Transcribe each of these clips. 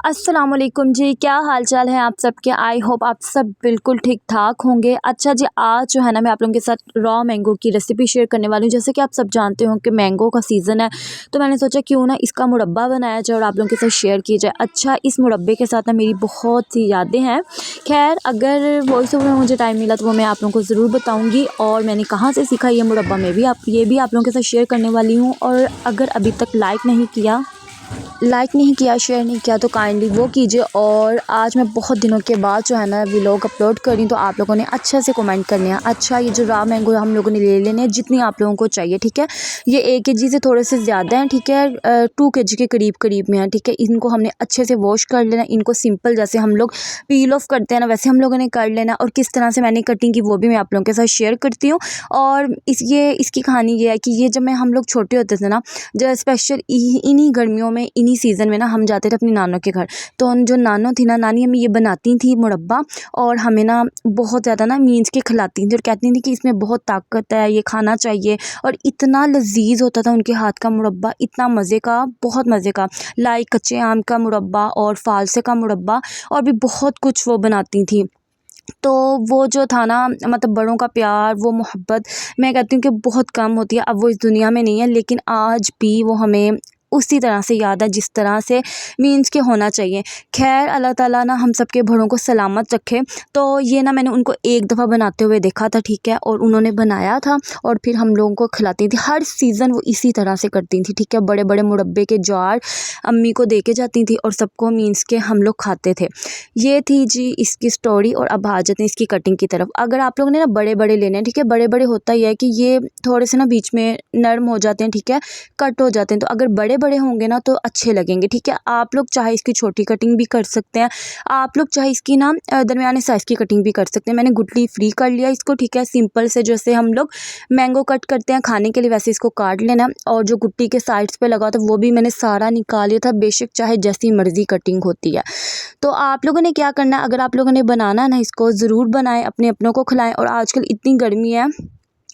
अस्सलामुअलैकुम जी, क्या हाल चाल है आप सबके। आई होप आप सब बिल्कुल ठीक ठाक होंगे। अच्छा जी, आज जो है ना मैं आप लोगों के साथ रॉ मैंगो की रेसिपी शेयर करने वाली हूँ। जैसे कि आप सब जानते हो कि मैंगो का सीज़न है, तो मैंने सोचा क्यों ना इसका मुरब्बा बनाया जाए और आप लोगों के साथ शेयर की जाए। अच्छा, इस मुरब्बे के साथ ना मेरी बहुत सी यादें हैं। खैर, अगर वॉइस ओवर में मुझे टाइम मिला तो वो मैं आप लोगों को ज़रूर बताऊँगी, और मैंने कहाँ से सीखा ये मुरब्बा मैं भी ये भी आप लोगों के साथ शेयर करने वाली हूँ। और अगर अभी तक लाइक नहीं किया, शेयर नहीं किया तो काइंडली वो कीजिए। और आज मैं बहुत दिनों के बाद जो है ना व्लॉग अपलोड कर रही हूँ, तो आप लोगों ने अच्छे से कमेंट करने हैं। अच्छा, ये जो रॉ मैंगो हम लोगों ने ले लेने हैं जितनी आप लोगों को चाहिए, ठीक है। ये 1 केजी से थोड़े से ज़्यादा हैं, ठीक है। 2 केजी के करीब करीब में है, ठीक है। इनको हमने अच्छे से वॉश कर लेना। इनको सिंपल जैसे हम लोग पील ऑफ करते हैं ना, वैसे हम लोगों ने कर लेना। और किस तरह से मैंने कटिंग की वो भी मैं आप लोगों के साथ शेयर करती हूँ। और इसकी कहानी ये है कि ये जब हम लोग छोटे होते थे ना, जो स्पेशल इन्हीं गर्मियों में, इन्हीं सीज़न में ना हम जाते थे अपनी नानों के घर। तो उन जो नानो थी ना, नानी हमें ये बनाती थी मुरब्बा, और हमें ना बहुत ज़्यादा ना मींस के खिलाती थी और कहती थी कि इसमें बहुत ताकत है, ये खाना चाहिए। और इतना लजीज होता था उनके हाथ का मुरब्बा, इतना मज़े का, बहुत मज़े का। लाइक कच्चे आम का मुरब्बा और फालसे का मुरब्बा, और भी बहुत कुछ वो बनाती थी। तो वो जो था ना, मतलब बड़ों का प्यार, वो मोहब्बत, मैं कहती हूँ कि बहुत कम होती है। अब वो इस दुनिया में नहीं है, लेकिन आज भी वो हमें उसी तरह से याद है जिस तरह से मीन्स के होना चाहिए। खैर, अल्लाह ताला ना हम सब के बड़ों को सलामत रखे। तो ये ना मैंने उनको एक दफ़ा बनाते हुए देखा था, ठीक है। और उन्होंने बनाया था और फिर हम लोगों को खिलाती थी। हर सीज़न वो इसी तरह से करती थी, ठीक है। बड़े बड़े मुरब्बे के जार अम्मी को दे के जाती थी और सबको मीन्स के हम लोग खाते थे। ये थी जी इसकी स्टोरी। और अब आ जाते हैं इसकी कटिंग की तरफ। अगर आप लोगों ने ना बड़े बड़े लेने हैं, ठीक है। बड़े बड़े होता ही है कि ये थोड़े से ना बीच में नरम हो जाते हैं, ठीक है, कट हो जाते हैं। तो अगर बड़े बड़े होंगे ना तो अच्छे लगेंगे, ठीक है। आप लोग चाहे इसकी छोटी कटिंग भी कर सकते हैं, आप लोग चाहे इसकी ना दरमियाने साइज़ की कटिंग भी कर सकते हैं। मैंने गुठली फ्री कर लिया इसको, ठीक है। सिंपल से जैसे हम लोग मैंगो कट करते हैं खाने के लिए, वैसे इसको काट लेना। और जो गुट्टी के साइड्स पे लगा था वो भी मैंने सारा निकाल लिया था, बेशक चाहे जैसी मर्ज़ी कटिंग होती है। तो आप लोगों ने क्या करना है, अगर आप लोगों ने बनाना है ना, इसको ज़रूर बनाएं, अपने अपनों को खिलाएं। और आजकल इतनी गर्मी है,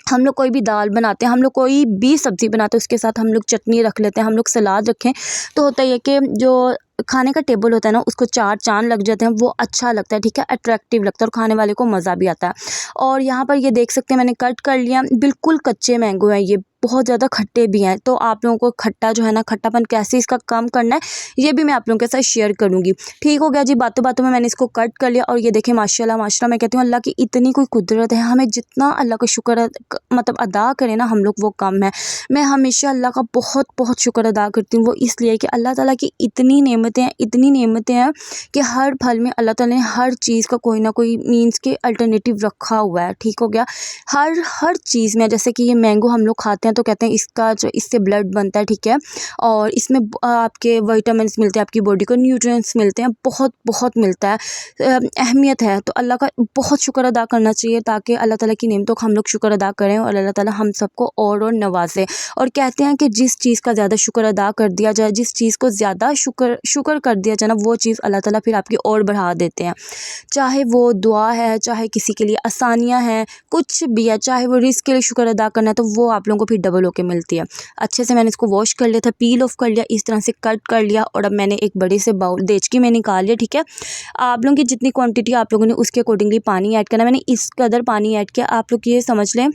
हम लोग कोई भी दाल बनाते हैं, हम लोग कोई भी सब्ज़ी बनाते हैं, उसके साथ हम लोग चटनी रख लेते हैं, हम लोग सलाद रखें, तो होता ही है कि जो खाने का टेबल होता है ना, उसको 4 चाँद लग जाते हैं। वो अच्छा लगता है, ठीक है, अट्रैक्टिव लगता है और खाने वाले को मज़ा भी आता है। और यहाँ पर ये देख सकते हैं मैंने कट कर लिया। बिल्कुल कच्चे मैंगो हैं ये, बहुत ज़्यादा खट्टे भी हैं। तो आप लोगों को खट्टा जो है ना, खट्टापन कैसे इसका कम करना है, ये भी मैं आप लोगों के साथ शेयर करूँगी। ठीक हो गया जी, बातों बातों में मैंने इसको कट कर लिया। और ये देखें, माशाल्लाह माशाल्लाह, मैं कहती हूँ अल्लाह की इतनी कोई कुदरत है। हमें जितना अल्लाह का शुक्र मतलब अदा करें ना हम लोग, वो कम है। मैं हमेशा अल्लाह का बहुत बहुत शुक्र अदा करती हूँ। वो इसलिए कि अल्लाह ताला की इतनी नेमतें हैं, इतनी नेमतें हैं कि हर फल में अल्लाह ताला ने हर चीज़ का कोई ना कोई मीन्स के अल्टरनेटिव रखा हुआ है। ठीक हो गया, हर चीज़ में। जैसे कि ये मैंगो हम लोग खाते हैं तो कहते हैं इसका जो इससे ब्लड बनता है, ठीक है। और इसमें आपके विटामिन्स मिलते हैं, आपकी बॉडी को न्यूट्रिएंट्स मिलते हैं, बहुत बहुत मिलता है। अहमियत है। तो अल्लाह का बहुत शुक्र अदा करना चाहिए, ताकि अल्लाह ताला की नेमतों का हम लोग शुक्र अदा करें और अल्लाह ताला हम सबको और नवाजे। और कहते हैं कि जिस चीज़ का ज़्यादा शुक्र अदा कर दिया जाए, जिस चीज़ को ज़्यादा शुक्र कर दिया जाए ना, वो चीज़ अल्लाह ताला फिर आपकी और बढ़ा देते हैं। चाहे वो दुआ है, चाहे किसी के लिए आसानियाँ हैं, कुछ भी है, चाहे वो रिस्क के लिए शुक्र अदा करना है, तो वो आप लोगों को फिर डबल होके मिलती है। अच्छे से मैंने इसको वॉश कर लिया था, पील ऑफ कर लिया, इस तरह से कट कर लिया। और अब मैंने एक बड़े से बाउल देचकी में निकाल लिया, ठीक है। आप लोगों की जितनी क्वांटिटी आप लोगों ने उसके अकॉर्डिंगली पानी ऐड करना। मैंने इस कदर पानी ऐड किया। आप लोग ये समझ लें,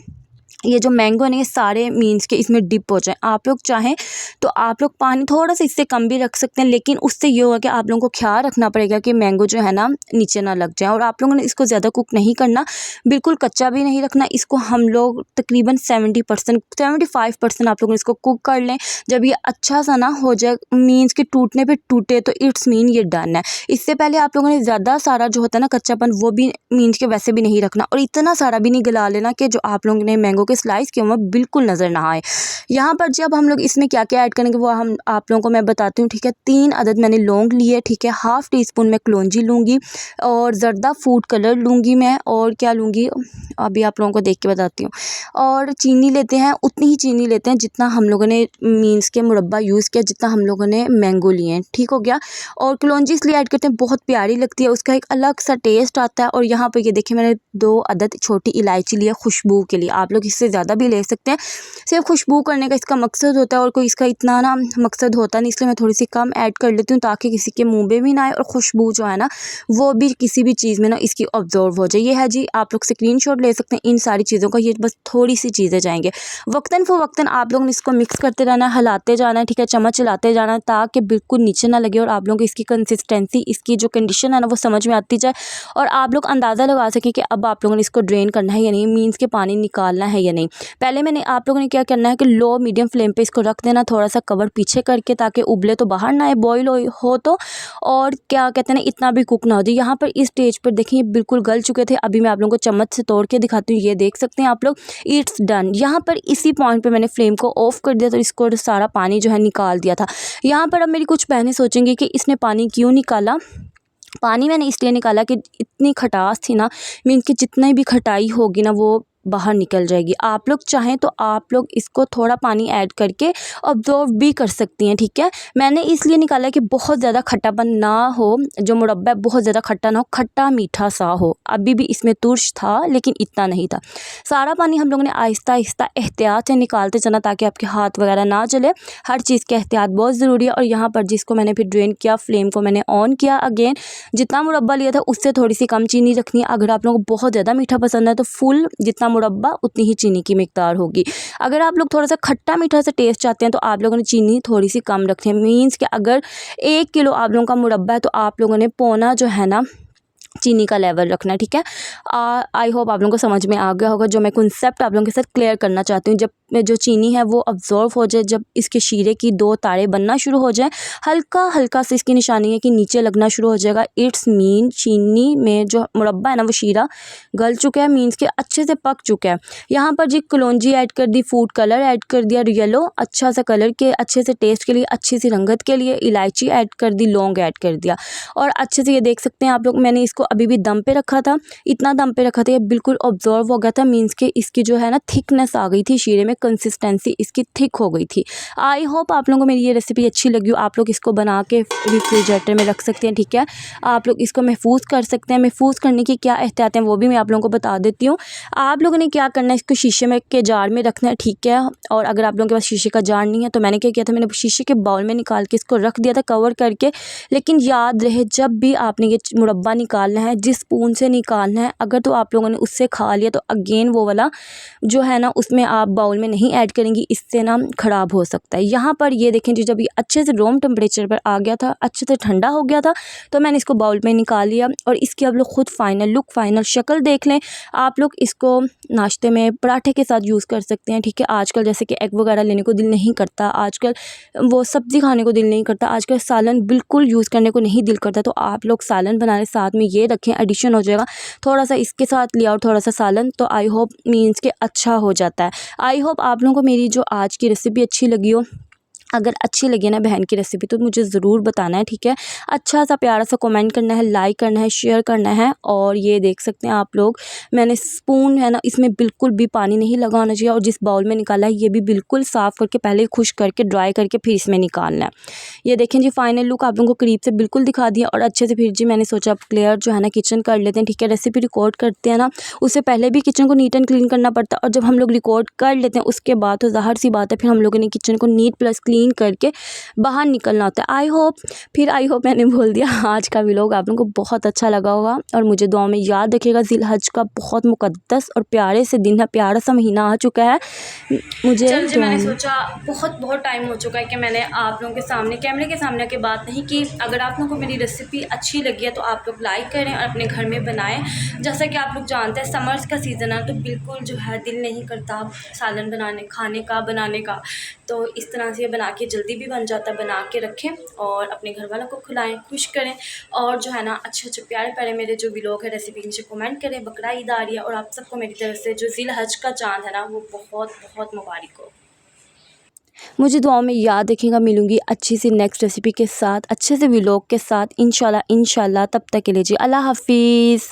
ये जो मैंगो है ना, ये सारे मीन्स के इसमें डिप हो जाए। आप लोग चाहें तो आप लोग पानी थोड़ा सा इससे कम भी रख सकते हैं, लेकिन उससे ये होगा कि आप लोगों को ख्याल रखना पड़ेगा कि मैंगो जो है ना नीचे ना लग जाए। और आप लोगों ने इसको ज़्यादा कुक नहीं करना, बिल्कुल कच्चा भी नहीं रखना। इसको हम लोग तकरीबन 75% आप लोगों ने इसको कुक कर लें। जब ये अच्छा सा ना हो जाए, मीन्स के टूटने पे टूटे, तो इट्स मीन ये डन है। इससे पहले आप लोगों ने ज़्यादा सारा जो होता है ना कच्चापन, वो भी मीन्स के वैसे भी नहीं रखना, और इतना सारा भी नहीं गला लेना कि जो आप लोगों ने मैंगो के स्लाइस किए हुए बिल्कुल नज़र ना आए। यहाँ पर जब हम लोग इसमें क्या क्या ऐड करेंगे वो हम आप लोगों को मैं बताती हूँ, ठीक है। 3 अदद मैंने लौंग लिए, ठीक है। हाफ़ टी स्पून मैं कलौंजी लूँगी, और ज़र्दा फूड कलर लूँगी मैं, और क्या लूँगी अभी आप लोगों को देख के बताती हूँ। और चीनी लेते हैं, उतनी ही चीनी लेते हैं जितना हम लोगों ने मीन्स के मुरब्बा यूज़ किया, जितना हम लोगों ने मैंगो लिए हैं। ठीक हो गया। और कलौंजी इसलिए ऐड करते हैं, बहुत प्यारी लगती है, उसका एक अलग सा टेस्ट आता है। और यहाँ पर ये देखिए, मैंने 2 अदद छोटी इलायची ली है खुशबू के लिए। आप लोग इससे उससे ज़्यादा भी ले सकते हैं। सिर्फ खुशबू करने का इसका मकसद होता है और कोई इसका इतना ना मकसद होता नहीं, इसलिए मैं थोड़ी सी कम ऐड कर लेती हूँ ताकि किसी के मुँह में भी ना आए और खुशबू जो है ना वो भी किसी भी चीज़ में ना इसकी ऑब्जॉर्व हो जाए। ये है जी, आप लोग स्क्रीनशॉट ले सकते हैं इन सारी चीज़ों का। ये बस थोड़ी सी चीज़ें जाएंगे, वक्तन फ़वक्तन आप लोगों ने इसको मिक्स करते रहना है, हिलाते जाना है, ठीक है, चम्मच चलाते जाना है ताकि बिल्कुल नीचे ना लगे और आप लोगों को इसकी कंसिस्टेंसी, इसकी जो कंडीशन है ना वो समझ में आती जाए और आप लोग अंदाज़ा लगा सकें कि अब आप लोगों ने इसको ड्रेन करना है या नहीं, मीन्स के पानी निकालना है या नहीं। पहले मैंने आप लोगों ने क्या करना है कि लो मीडियम फ्लेम पे इसको रख देना, थोड़ा सा कवर पीछे करके ताकि उबले तो बाहर ना आए, बॉईल हो तो, और क्या कहते हैं ना इतना भी कुक ना हो जाए। यहाँ पर इस स्टेज पर देखिए ये बिल्कुल गल चुके थे। अभी मैं आप लोगों को चम्मच से तोड़ के दिखाती हूँ, ये देख सकते हैं आप लोग, इट्स डन। यहाँ पर इसी पॉइंट पे मैंने फ्लेम को ऑफ कर दिया तो इसको सारा पानी जो है निकाल दिया था। यहाँ पर अब मेरी कुछ बहनें सोचेंगी कि इसने पानी क्यों निकाला। पानी मैंने इसलिए निकाला कि इतनी खटास थी ना, मीन्स कि जितनी भी खटाई होगी ना वो बाहर निकल जाएगी। आप लोग चाहें तो आप लोग इसको थोड़ा पानी ऐड करके ऑब्जॉर्व भी कर सकती हैं, ठीक है। मैंने इसलिए निकाला कि बहुत ज़्यादा खट्टापन ना हो, जो मुरब्बा बहुत ज़्यादा खट्टा ना हो, खट्टा मीठा सा हो। अभी भी इसमें तुर्श था लेकिन इतना नहीं था। सारा पानी हम लोगों ने आहिस्ता आहिस्ता एहतियात से निकालते चलना ताकि आपके हाथ वगैरह ना जले। हर चीज़ की एहतियात बहुत ज़रूरी है। और यहाँ पर जिसको मैंने फिर ड्रेन किया, फ्लेम को मैंने ऑन किया अगेन। जितना मुरब्बा लिया था उससे थोड़ी सी कम चीनी रखनी है। अगर आप लोगों को बहुत ज़्यादा मीठा पसंद है तो फुल जितना मुरब्बा उतनी ही चीनी की मिकदार होगी। अगर आप लोग थोड़ा सा खट्टा मीठा सा टेस्ट चाहते हैं तो आप लोगों ने चीनी थोड़ी सी कम रखनी है। मीन्स कि अगर 1 किलो आप लोगों का मुरब्बा है तो आप लोगों ने पौना जो है ना चीनी का लेवल रखना है, ठीक है। आई होप आप लोगों को समझ में आ गया होगा जो मैं कॉन्सेप्ट आप लोगों के साथ क्लियर करना चाहती हूँ। जब जो चीनी है वो अब्जॉर्व हो जाए, जब इसके शीरे की 2 तारे बनना शुरू हो जाए, हल्का हल्का से इसकी निशानी है कि नीचे लगना शुरू हो जाएगा, इट्स मीन चीनी में जो मुरब्बा है ना वो शीरा गल चुका है, मीन्स के अच्छे से पक चुका है। यहाँ पर जी कलौंजी ऐड कर दी, फूड कलर ऐड कर दिया येलो, अच्छा सा कलर के अच्छे से टेस्ट के लिए, अच्छी सी रंगत के लिए, इलायची ऐड कर दी, लौंग ऐड कर दिया और अच्छे से ये देख सकते हैं आप लोग। मैंने इसको अभी भी दम पे रखा था, इतना दम पे रखा था ये बिल्कुल ऑब्जॉर्व हो गया था, मीन्स के इसकी जो है ना थिकनेस आ गई थी शीरे में, कंसिस्टेंसी इसकी थिक हो गई थी। आई होप आप लोगों को मेरी ये रेसिपी अच्छी लगी हो। आप लोग इसको बना के रेफ्रिजरेटर में रख सकते हैं, ठीक है। आप लोग इसको महफूज कर सकते हैं। महफूज करने की क्या एहतियात हैं वो भी मैं आप लोगों को बता देती हूँ। आप लोगों ने क्या करना है, इसको शीशे में के जार में रखना है, ठीक है। और अगर आप लोगों के पास शीशे का जार नहीं है तो मैंने क्या किया था, मैंने शीशे के बाउल में निकाल के इसको रख दिया था कवर करके। लेकिन याद रहे जब भी आपने ये मुरब्बा निकालना है, जिस स्पून से निकालना है, अगर तो आप लोगों ने उससे खा लिया तो अगेन वो वाला जो है ना उसमें आप बाउल में नहीं ऐड करेंगी, इससे ना ख़राब हो सकता है। यहाँ पर ये देखें जी, जब ये अच्छे से रूम टेम्परेचर पर आ गया था, अच्छे से ठंडा हो गया था, तो मैंने इसको बाउल में निकाल लिया। और इसकी आप लोग खुद फाइनल लुक, फाइनल शक्ल देख लें। आप लोग इसको नाश्ते में पराठे के साथ यूज़ कर सकते हैं, ठीक है। आजकल जैसे कि एग वगैरह लेने को दिल नहीं करता, आजकल वो सब्ज़ी खाने को दिल नहीं करता, आजकल सालन बिल्कुल यूज़ करने को नहीं दिल करता, तो आप लोग सालन बनाने साथ में ये रखें, एडिशन हो जाएगा। थोड़ा सा इसके साथ लिया और थोड़ा सा सालन, तो आई होप मीन्स के अच्छा हो जाता है। आई होप आप लोगों को मेरी जो आज की रेसिपी अच्छी लगी हो। अगर अच्छी लगी ना बहन की रेसिपी तो मुझे ज़रूर बताना है, ठीक है। अच्छा सा प्यारा सा कमेंट करना है, लाइक करना है, शेयर करना है। और ये देख सकते हैं आप लोग, मैंने स्पून है ना इसमें बिल्कुल भी पानी नहीं लगा होना चाहिए। और जिस बाउल में निकाला है ये भी बिल्कुल साफ़ करके पहले खुश्क करके ड्राई करके फिर इसमें निकालना है। ये देखें जी फाइनल लुक आप लोगों को करीब से बिल्कुल दिखा दिया और अच्छे से। फिर जी मैंने सोचा क्लियर जो है ना किचन कर लेते हैं, ठीक है। रेसिपी रिकॉर्ड करते हैं ना, उससे पहले भी किचन को नीट एंड क्लीन करना पड़ता है, और जब हम लोग रिकॉर्ड कर लेते हैं उसके बाद तो ज़ाहिर सी बात है फिर हम लोगों ने किचन को नीट प्लस क्लीन करके बाहर निकलना होता है। आई होप मैंने बोल दिया आज का व्लॉग आप लोगों को बहुत अच्छा लगा होगा और मुझे दुआ में याद रखिएगा। ज़िलहज का बहुत मुकद्दस और प्यारे से दिन है, प्यारा सा महीना आ चुका है। मुझे मैंने सोचा बहुत टाइम हो चुका है कि मैंने आप लोगों के सामने कैमरे के सामने की बात नहीं की। अगर आप लोगों को मेरी रेसिपी अच्छी लगी है तो आप लोग लाइक करें और अपने घर में बनाएं। जैसा कि आप लोग जानते हैं समर्स का सीज़न है तो बिल्कुल जो है दिल नहीं करता सालन बनाने का, तो इस तरह से बना के जल्दी भी बन जाता है। बना के रखें और अपने घर वालों को खिलाएं, खुश करें। और जो है ना अच्छे प्यारे प्यारे मेरे जो व्लॉग है रेसिपी नीचे कमेंट करें। बकरा ईद आ रही है और आप सबको मेरी तरफ से जो ज़िलहज का चाँद है ना वो बहुत मुबारक हो। मुझे दुआओं में याद रखिएगा। मिलूंगी अच्छी सी नेक्स्ट रेसिपी के साथ, अच्छे से व्लॉग के साथ, इंशाल्लाह। तब तक के लिए जी अल्लाह हाफिज़।